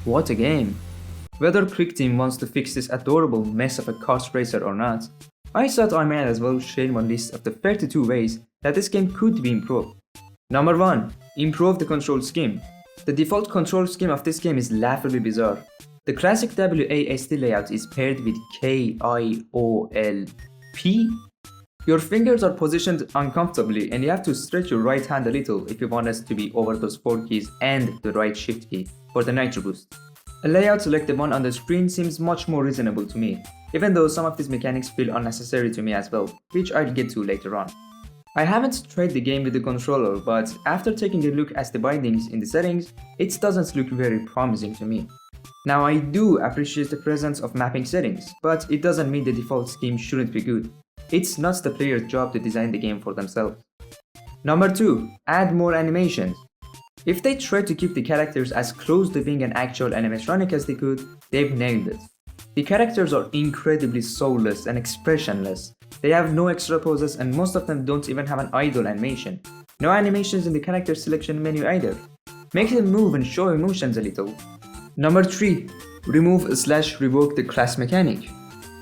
What a game! Whether Quick Team wants to fix this adorable mess of a kart racer or not, I thought I might as well share my list of the 32 ways that this game could be improved. Number 1. Improve the control scheme. The default control scheme of this game is laughably bizarre. The classic WASD layout is paired with KIOLP. Your fingers are positioned uncomfortably and you have to stretch your right hand a little if you want us to be over those 4 keys and the right shift key for the nitro boost. A layout like the one on the screen seems much more reasonable to me, even though some of these mechanics feel unnecessary to me as well, which I'll get to later on. I haven't tried the game with the controller, but after taking a look at the bindings in the settings, it doesn't look very promising to me. Now I do appreciate the presence of mapping settings, but it doesn't mean the default scheme shouldn't be good. It's not the player's job to design the game for themselves. Number 2. Add more animations. If they try to keep the characters as close to being an actual animatronic as they could, they've nailed it. The characters are incredibly soulless and expressionless. They have no extra poses and most of them don't even have an idle animation. No animations in the character selection menu either. Make them move and show emotions a little. Number 3. Remove/revoke the class mechanic.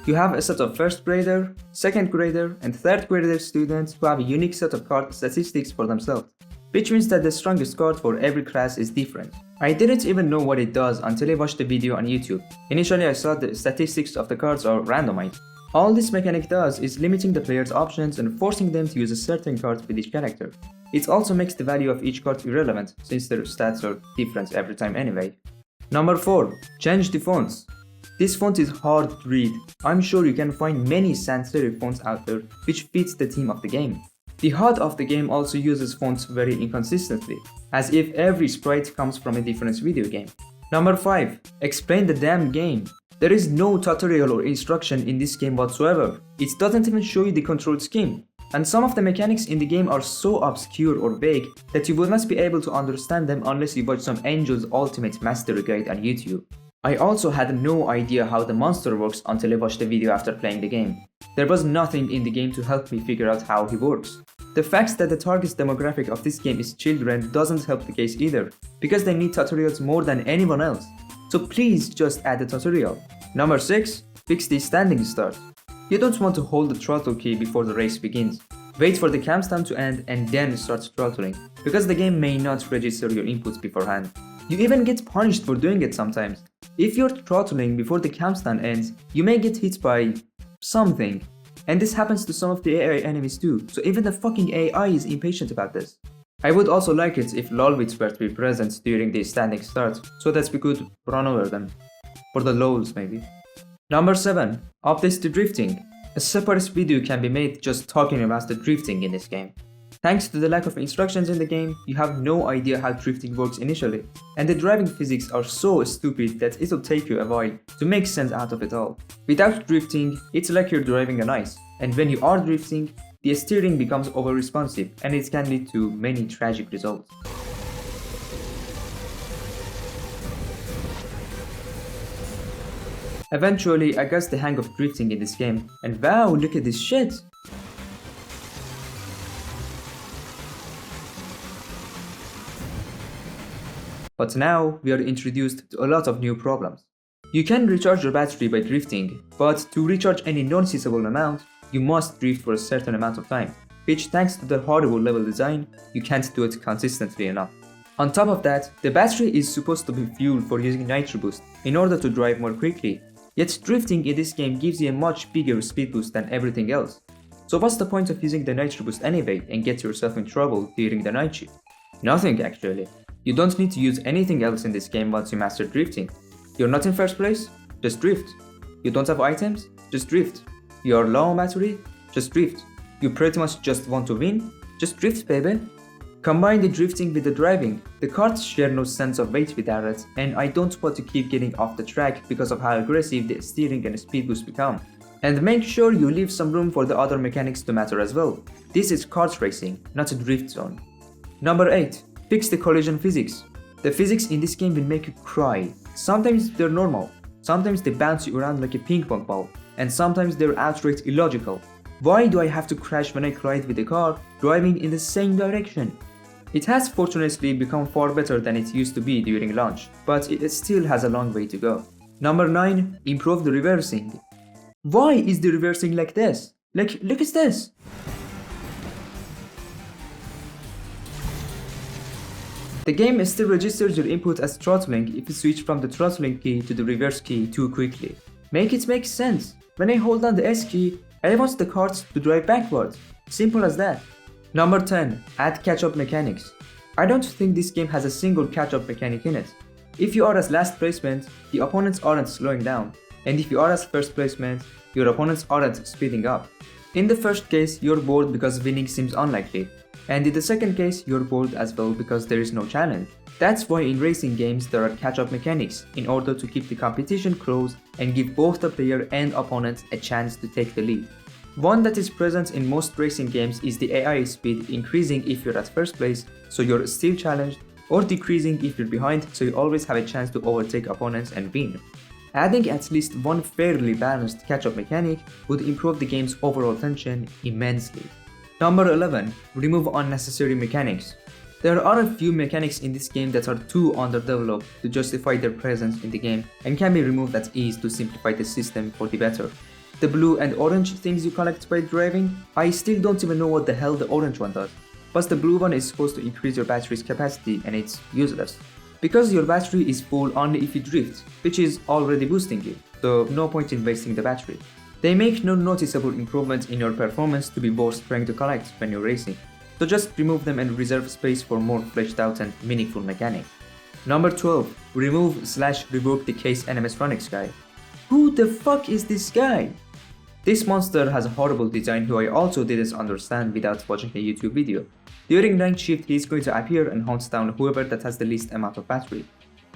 You have a set of first grader, second grader, and third grader students who have a unique set of card statistics for themselves, which means that the strongest card for every class is different. I didn't even know what it does until I watched the video on YouTube. Initially I saw the statistics of the cards are randomized. All this mechanic does is limiting the player's options and forcing them to use a certain card with each character. It also makes the value of each card irrelevant since their stats are different every time anyway. Number 4. Change the fonts. This font is hard to read. I'm sure you can find many sans serif fonts out there which fits the theme of the game. The HUD of the game also uses fonts very inconsistently, as if every sprite comes from a different video game. Number 5. Explain the damn game. There is no tutorial or instruction in this game whatsoever. It doesn't even show you the control scheme. And some of the mechanics in the game are so obscure or vague that you will not be able to understand them unless you watch some Angel's Ultimate Mastery Guide on YouTube. I also had no idea how the monster works until I watched the video after playing the game. There was nothing in the game to help me figure out how he works. The fact that the target demographic of this game is children doesn't help the case either, because they need tutorials more than anyone else. So please just add a tutorial. Number 6. Fix the standing start. You don't want to hold the throttle key before the race begins. Wait for the countdown to end and then start throttling, because the game may not register your inputs beforehand. You even get punished for doing it sometimes. If you're throttling before the countdown ends, you may get hit by something. And this happens to some of the AI enemies too, so even the fucking AI is impatient about this. I would also like it if lolwits were to be present during the standing start, so that we could run over them. For the lols maybe. Number 7. Updates to drifting. A separate video can be made just talking about the drifting in this game. Thanks to the lack of instructions in the game, you have no idea how drifting works initially, and the driving physics are so stupid that it'll take you a while to make sense out of it all. Without drifting, it's like you're driving on ice, and when you are drifting, the steering becomes over-responsive and it can lead to many tragic results. Eventually, I got the hang of drifting in this game, and wow, look at this shit! But now, we are introduced to a lot of new problems. You can recharge your battery by drifting, but to recharge any noticeable amount, you must drift for a certain amount of time, which thanks to the horrible level design, you can't do it consistently enough. On top of that, the battery is supposed to be fueled for using nitro boost in order to drive more quickly, yet drifting in this game gives you a much bigger speed boost than everything else. So what's the point of using the nitro boost anyway and get yourself in trouble during the night shift? Nothing actually. You don't need to use anything else in this game once you master drifting. You're not in first place? Just drift. You don't have items? Just drift. You're low on battery? Just drift. You pretty much just want to win? Just drift, baby. Combine the drifting with the driving. The carts share no sense of weight without it, and I don't want to keep getting off the track because of how aggressive the steering and speed boost become. And make sure you leave some room for the other mechanics to matter as well. This is kart racing, not a drift zone. Number 8. Fix the collision physics. The physics in this game will make you cry. Sometimes they're normal, sometimes they bounce you around like a ping pong ball, and sometimes they're outright illogical. Why do I have to crash when I collide with a car driving in the same direction? It has fortunately become far better than it used to be during launch, but it still has a long way to go. Number 9. Improve the reversing. Why is the reversing like this? Look at this! The game still registers your input as throttling if you switch from the throttling key to the reverse key too quickly. Make it make sense. When I hold down the S key, I want the cart to drive backwards. Simple as that. Number 10. Add catch-up mechanics. I don't think this game has a single catch-up mechanic in it. If you are as last placement, the opponents aren't slowing down, and if you are as first placement, your opponents aren't speeding up. In the first case, you're bored because winning seems unlikely, and in the second case, you're bored as well because there is no challenge. That's why in racing games there are catch-up mechanics in order to keep the competition close and give both the player and opponent a chance to take the lead. One that is present in most racing games is the AI speed increasing if you're at first place, so you're still challenged, or decreasing if you're behind, so you always have a chance to overtake opponents and win. Adding at least one fairly balanced catch-up mechanic would improve the game's overall tension immensely. Number 11. Remove unnecessary mechanics. There are a few mechanics in this game that are too underdeveloped to justify their presence in the game and can be removed at ease to simplify the system for the better. The blue and orange things you collect by driving, I still don't even know what the hell the orange one does. But the blue one is supposed to increase your battery's capacity and it's useless. Because your battery is full only if you drift, which is already boosting you, so no point in wasting the battery. They make no noticeable improvement in your performance to be worth trying to collect when you're racing, so just remove them and reserve space for more fleshed out and meaningful mechanics. Number 12. Remove/revoke the case animatronics guy. Who the fuck is this guy? This monster has a horrible design who I also didn't understand without watching a YouTube video. During night shift he is going to appear and hunt down whoever that has the least amount of battery.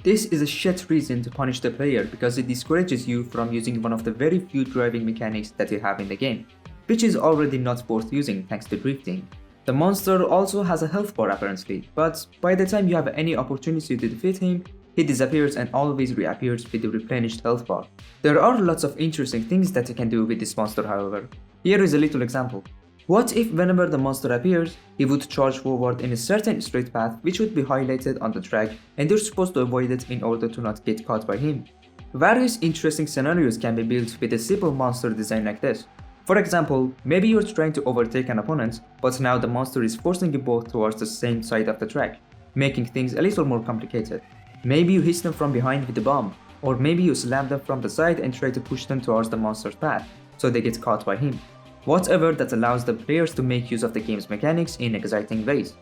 This is a shit reason to punish the player because it discourages you from using one of the very few driving mechanics that you have in the game, which is already not worth using thanks to drifting. The monster also has a health bar apparently, but by the time you have any opportunity to defeat him, he disappears and always reappears with the replenished health bar. There are lots of interesting things that you can do with this monster however. Here is a little example. What if whenever the monster appears, he would charge forward in a certain straight path which would be highlighted on the track and you're supposed to avoid it in order to not get caught by him. Various interesting scenarios can be built with a simple monster design like this. For example, maybe you're trying to overtake an opponent, but now the monster is forcing you both towards the same side of the track, making things a little more complicated. Maybe you hit them from behind with a bomb, or maybe you slam them from the side and try to push them towards the monster's path, so they get caught by him. Whatever that allows the players to make use of the game's mechanics in exciting ways.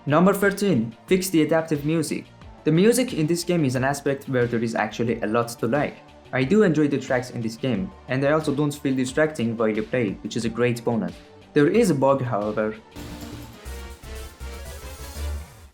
Number 13. Fix the adaptive music. The music in this game is an aspect where there is actually a lot to like. I do enjoy the tracks in this game, and I also don't feel distracting while you play, which is a great bonus. There is a bug however.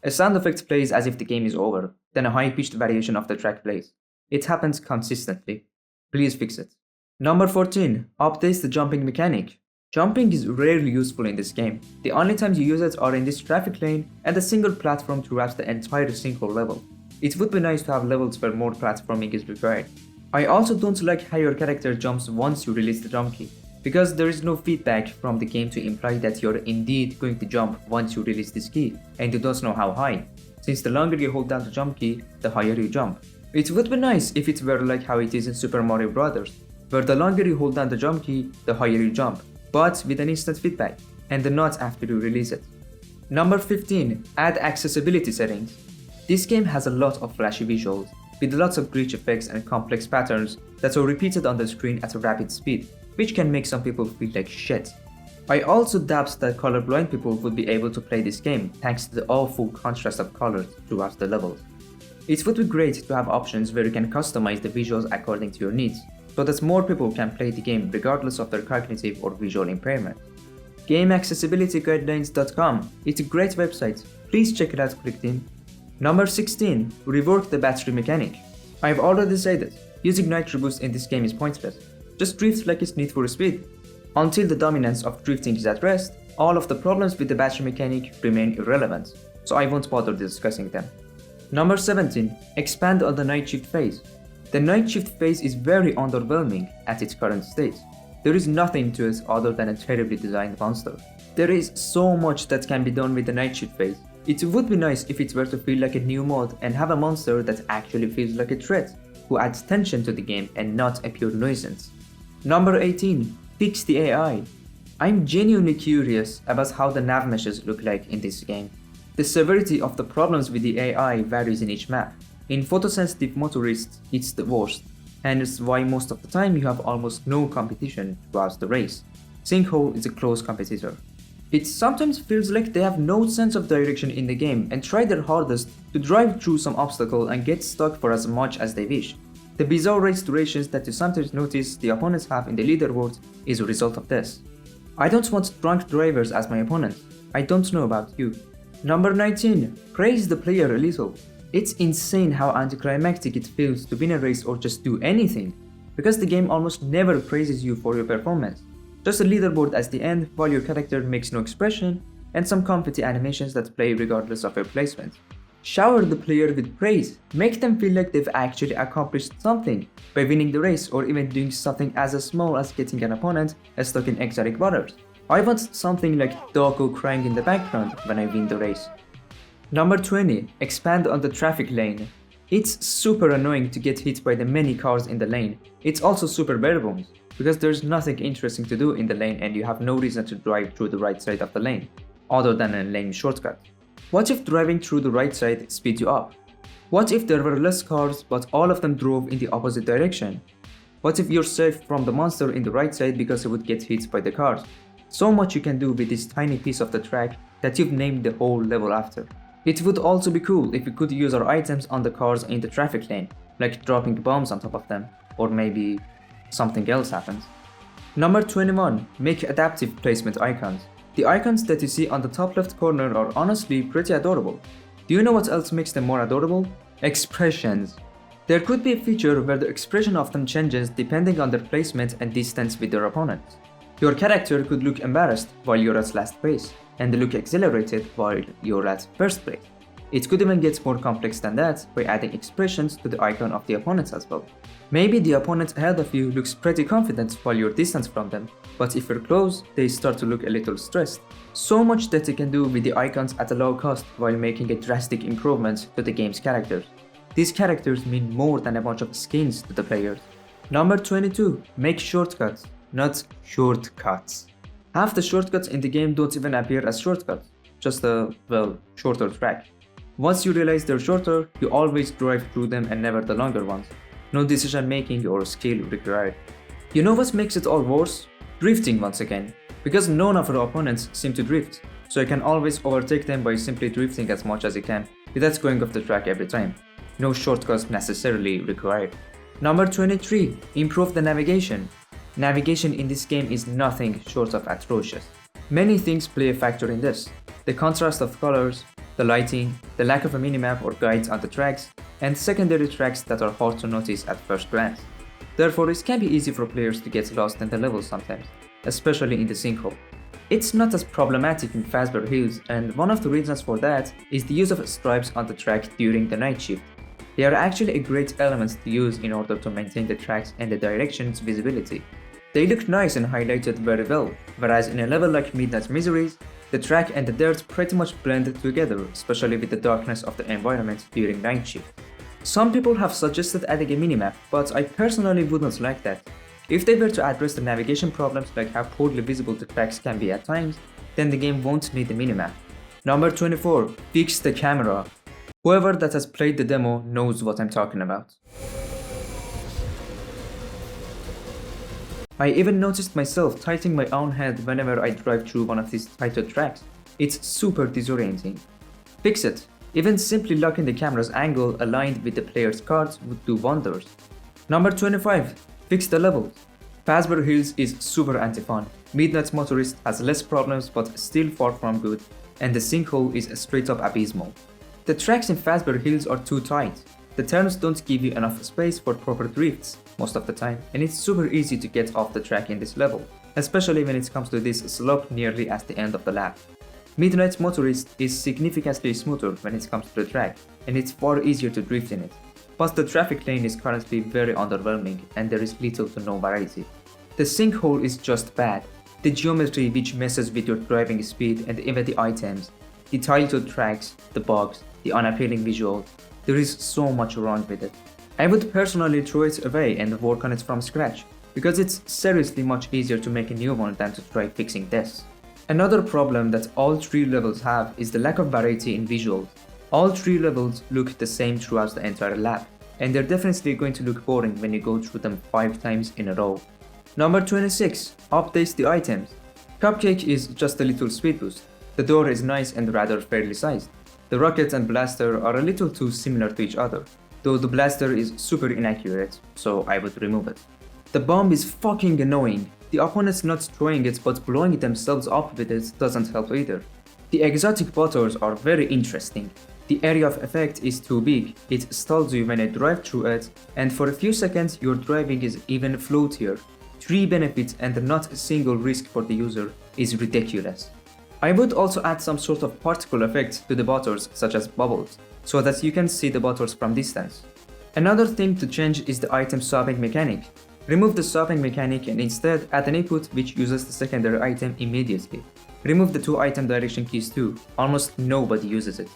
A sound effect plays as if the game is over, then a high-pitched variation of the track plays. It happens consistently. Please fix it. Number 14. Updates the jumping mechanic. Jumping is rarely useful in this game. The only times you use it are in this traffic lane and a single platform throughout the entire single level. It would be nice to have levels where more platforming is required. I also don't like how your character jumps once you release the jump key, because there is no feedback from the game to imply that you're indeed going to jump once you release this key, and you don't know how high, since the longer you hold down the jump key, the higher you jump. It would be nice if it were like how it is in Super Mario Bros., where the longer you hold down the jump key, the higher you jump, but with an instant feedback, and not after you release it. Number 15. Add accessibility settings. This game has a lot of flashy visuals, with lots of glitch effects and complex patterns that are repeated on the screen at a rapid speed, which can make some people feel like shit. I also doubt that colorblind people would be able to play this game thanks to the awful contrast of colors throughout the levels. It would be great to have options where you can customize the visuals according to your needs, so that more people can play the game regardless of their cognitive or visual impairment. GameAccessibilityGuidelines.com. It's a great website, please check it out quickly. Number 16. Rework the battery mechanic. I've already said it, using Nitro Boost in this game is pointless. Just drift like it's Need for Speed. Until the dominance of drifting is at rest, all of the problems with the battery mechanic remain irrelevant, so I won't bother discussing them. Number 17. Expand on the night shift phase. The night shift phase is very underwhelming at its current state. There is nothing to it other than a terribly designed monster. There is so much that can be done with the night shift phase, It would be nice if it were to feel like a new mod and have a monster that actually feels like a threat, who adds tension to the game and not a pure nuisance. Number 18. Fix the AI. I'm genuinely curious about how the nav meshes look like in this game. The severity of the problems with the AI varies in each map. In photosensitive motorists, it's the worst, and it's why most of the time you have almost no competition throughout the race. Sinkhole is a close competitor. It sometimes feels like they have no sense of direction in the game and try their hardest to drive through some obstacle and get stuck for as much as they wish. The bizarre race durations that you sometimes notice the opponents have in the leaderboard is a result of this. I don't want drunk drivers as my opponents. I don't know about you. Number 19. Praise the player a little. It's insane how anticlimactic it feels to win a race or just do anything, because the game almost never praises you for your performance. Just a leaderboard at the end while your character makes no expression, and some confetti animations that play regardless of your placement. Shower the player with praise, make them feel like they've actually accomplished something by winning the race or even doing something as small as getting an opponent stuck in exotic waters. I want something like doggo crying in the background when I win the race. Number 20. Expand on the traffic lane. It's super annoying to get hit by the many cars in the lane. It's also super bare bones, because there's nothing interesting to do in the lane and you have no reason to drive through the right side of the lane, other than a lame shortcut. What if driving through the right side speeds you up? What if there were less cars but all of them drove in the opposite direction? What if you're safe from the monster in the right side because it would get hit by the cars? So much you can do with this tiny piece of the track that you've named the whole level after. It would also be cool if we could use our items on the cars in the traffic lane, like dropping bombs on top of them, or maybe something else happens. Number 21. Make adaptive placement icons. The icons that you see on the top left corner are honestly pretty adorable. Do you know what else makes them more adorable? Expressions. There could be a feature where the expression of them changes depending on their placement and distance with their opponents. Your character could look embarrassed while you're at last place, and look exhilarated while you're at first place. It could even get more complex than that by adding expressions to the icon of the opponents as well. Maybe the opponent ahead of you looks pretty confident while you're distant from them, but if you're close, they start to look a little stressed. So much that you can do with the icons at a low cost while making a drastic improvement to the game's characters. These characters mean more than a bunch of skins to the players. Number 22. Make shortcuts, not shortcuts. Half the shortcuts in the game don't even appear as shortcuts, just a, shorter track. Once you realize they're shorter, you always drive through them and never the longer ones. No decision making or skill required. You know what makes it all worse? Drifting once again. Because none of our opponents seem to drift, so you can always overtake them by simply drifting as much as you can, without going off the track every time. No shortcuts necessarily required. Number 23. Improve the navigation. Navigation in this game is nothing short of atrocious. Many things play a factor in this. The contrast of colors, the lighting, the lack of a minimap or guides on the tracks, and secondary tracks that are hard to notice at first glance. Therefore, it can be easy for players to get lost in the levels sometimes, especially in the sinkhole. It's not as problematic in Fazbear Hills, and one of the reasons for that is the use of stripes on the track during the night shift. They are actually a great element to use in order to maintain the tracks and the direction's visibility. They look nice and highlighted very well, whereas in a level like Midnight Miseries, the track and the dirt pretty much blend together, especially with the darkness of the environment during night shift. Some people have suggested adding a minimap, but I personally wouldn't like that. If they were to address the navigation problems like how poorly visible the tracks can be at times, then the game won't need a minimap. Number 24. Fix the camera. Whoever that has played the demo knows what I'm talking about. I even noticed myself tilting my own head whenever I drive through one of these tighter tracks. It's super disorienting. Fix it. Even simply locking the camera's angle aligned with the player's cards would do wonders. Number 25. Fix the levels. Fazbear Hills is super anti-fun. Midnight Motorist has less problems but still far from good, and the sinkhole is straight up abysmal. The tracks in Fazbear Hills are too tight. The turns don't give you enough space for proper drifts most of the time, and it's super easy to get off the track in this level, especially when it comes to this slope nearly at the end of the lap. Midnight Motorist is significantly smoother when it comes to the track, and it's far easier to drift in it. But the traffic lane is currently very underwhelming and there is little to no variety. The sinkhole is just bad. The geometry which messes with your driving speed and even the items. the title tracks, the bugs, the unappealing visuals. There is so much wrong with it. I would personally throw it away and work on it from scratch, because it's seriously much easier to make a new one than to try fixing this. Another problem that all 3 levels have is the lack of variety in visuals. All 3 levels look the same throughout the entire lab, and they're definitely going to look boring when you go through them 5 times in a row. Number 26. Updates the items. Cupcake is just a little speed boost. The door is nice and rather fairly sized. The rocket and blaster are a little too similar to each other, though the blaster is super inaccurate, so I would remove it. The bomb is fucking annoying. The opponents not throwing it but blowing themselves up with it doesn't help either. The exotic butters are very interesting. The area of effect is too big, it stalls you when you drive through it, and for a few seconds your driving is even floatier. 3 benefits and not a single risk for the user is ridiculous. I would also add some sort of particle effect to the butters, such as bubbles, so that you can see the butters from distance. Another thing to change is the item swapping mechanic. Remove the swapping mechanic and instead add an input which uses the secondary item immediately. Remove the 2 item direction keys too, almost nobody uses it.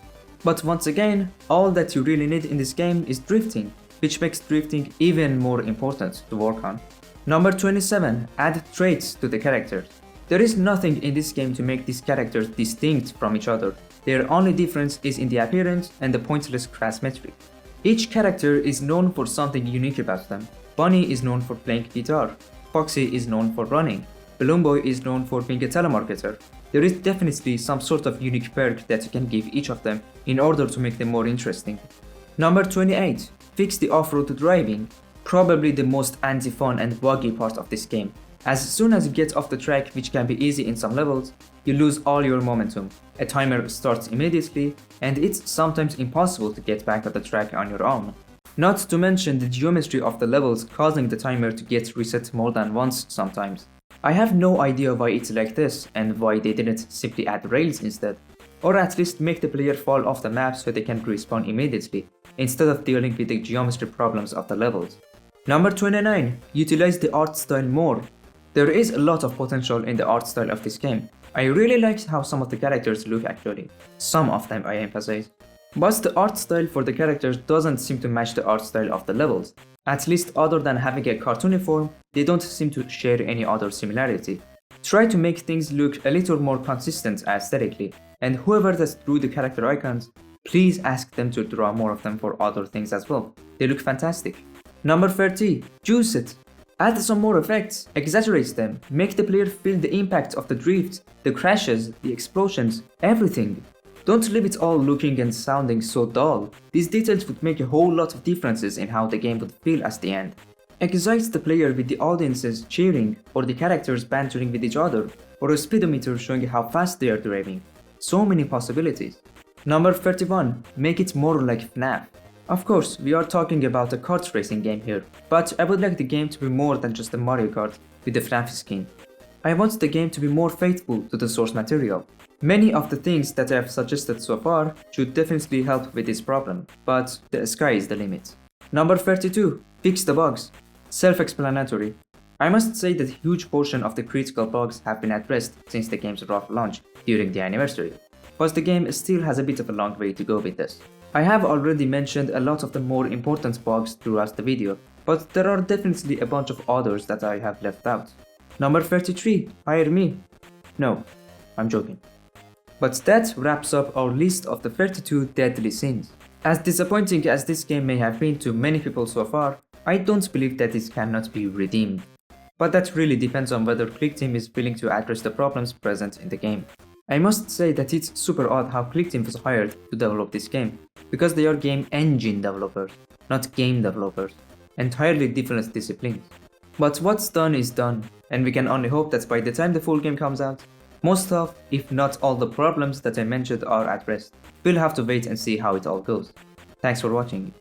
But once again, all that you really need in this game is drifting, which makes drifting even more important to work on. Number 27. Add traits to the characters. There is nothing in this game to make these characters distinct from each other. Their only difference is in the appearance and the pointless class metric. Each character is known for something unique about them. Bunny is known for playing guitar, Foxy is known for running, Balloon Boy is known for being a telemarketer. There is definitely some sort of unique perk that you can give each of them in order to make them more interesting. Number 28. Fix the off-road driving. Probably the most anti-fun and buggy part of this game. As soon as you get off the track, which can be easy in some levels, you lose all your momentum. A timer starts immediately, and it's sometimes impossible to get back on the track on your own. Not to mention the geometry of the levels causing the timer to get reset more than once sometimes. I have no idea why it's like this and why they didn't simply add rails instead, or at least make the player fall off the map so they can respawn immediately, instead of dealing with the geometry problems of the levels. Number 29. Utilize the art style more. There is a lot of potential in the art style of this game. I really liked how some of the characters look actually. Some of them, I emphasize. But the art style for the characters doesn't seem to match the art style of the levels. At least other than having a cartoony form, they don't seem to share any other similarity. Try to make things look a little more consistent aesthetically, and whoever that drew the character icons, please ask them to draw more of them for other things as well. They look fantastic. Number 30. Juice it. Add some more effects, exaggerate them, make the player feel the impact of the drift, the crashes, the explosions, everything. Don't leave it all looking and sounding so dull. These details would make a whole lot of differences in how the game would feel at the end. Excite the player with the audiences cheering, or the characters bantering with each other, or a speedometer showing how fast they are driving. So many possibilities. Number 31. Make it more like FNAF. Of course, we are talking about a kart racing game here, but I would like the game to be more than just a Mario Kart with the FNAF skin. I want the game to be more faithful to the source material. Many of the things that I have suggested so far should definitely help with this problem, but the sky is the limit. Number 32. Fix the bugs. Self-explanatory. I must say that a huge portion of the critical bugs have been addressed since the game's rough launch during the anniversary, but the game still has a bit of a long way to go with this. I have already mentioned a lot of the more important bugs throughout the video, but there are definitely a bunch of others that I have left out. Number 33. Hire me. No, I'm joking. But that wraps up our list of the 32 deadly sins. As disappointing as this game may have been to many people so far, I don't believe that it cannot be redeemed. But that really depends on whether ClickTeam is willing to address the problems present in the game. I must say that it's super odd how ClickTeam was hired to develop this game, because they are game engine developers, not game developers, entirely different disciplines. But what's done is done, and we can only hope that by the time the full game comes out, most of, if not all the problems that I mentioned are addressed. We'll have to wait and see how it all goes. Thanks for watching.